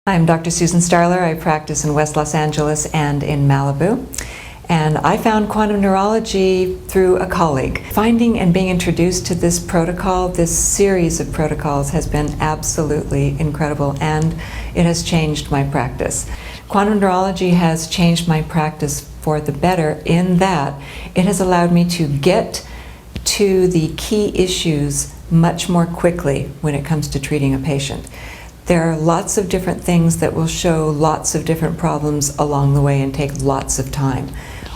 I'm Dr. Suzan Starler. I practice in West Los Angeles and in Malibu. And I found quantum neurology through a colleague. Finding and being introduced to this protocol, this series of protocols, has been absolutely incredible, and it has changed my practice. Quantum neurology has changed my practice for the better in that it has allowed me to get to the key issues much more quickly when it comes to treating a patient. There are lots of different things that will show lots of different problems along the way and take lots of time.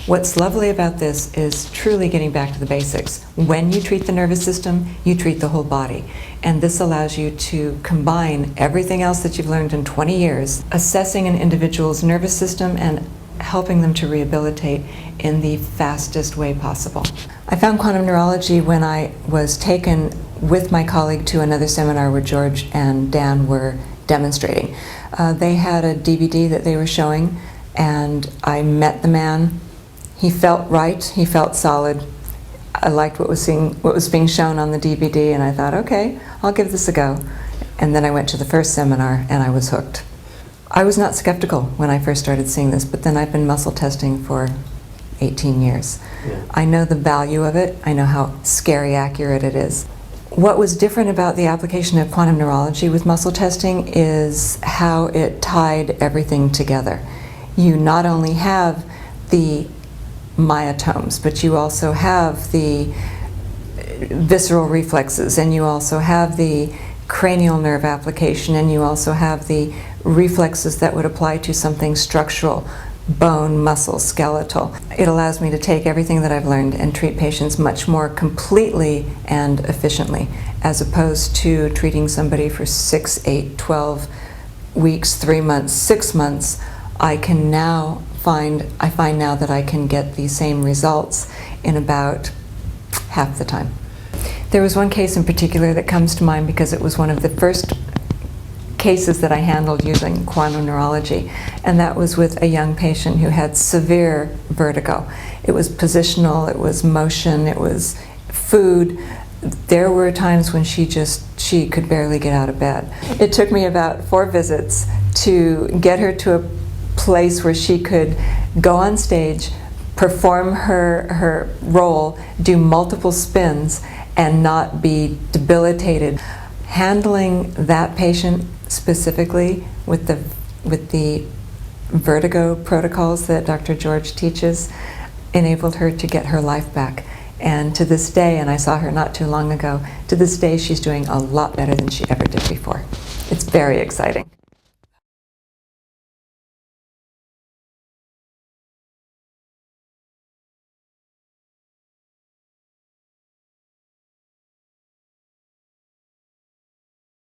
What's lovely about this is truly getting back to the basics. When you treat the nervous system, you treat the whole body. And this allows you to combine everything else that you've learned in 20 years, assessing an individual's nervous system and helping them to rehabilitate in the fastest way possible. I found quantum neurology when I was taken with my colleague to another seminar where George and Dan were demonstrating. They had a DVD that they were showing, and I met the man. He felt right, he felt solid. I liked what was being shown on the DVD, and I thought, okay, I'll give this a go. And then I went to the first seminar and I was hooked. I was not skeptical when I first started seeing this, but then I've been muscle testing for 18 years. Yeah. I know the value of it. I know how scary accurate it is. What was different about the application of quantum neurology with muscle testing is how it tied everything together. You not only have the myotomes, but you also have the visceral reflexes, and you also have the cranial nerve application, and you also have the reflexes that would apply to something structural, bone, muscle, skeletal. It allows me to take everything that I've learned and treat patients much more completely and efficiently, as opposed to treating somebody for 6, 8, 12 weeks, 3 months, 6 months. I find now that I can get the same results in about half the time. There was one case in particular that comes to mind because it was one of the first cases that I handled using quantum neurology, and that was with a young patient who had severe vertigo. It was positional, it was motion, it was food. There were times when she could barely get out of bed. It took me about 4 visits to get her to a place where she could go on stage, perform her role, do multiple spins, and not be debilitated. Handling that patient specifically with the vertigo protocols that Dr. George teaches enabled her to get her life back. And to this day, and I saw her not too long ago, to this day she's doing a lot better than she ever did before. It's very exciting.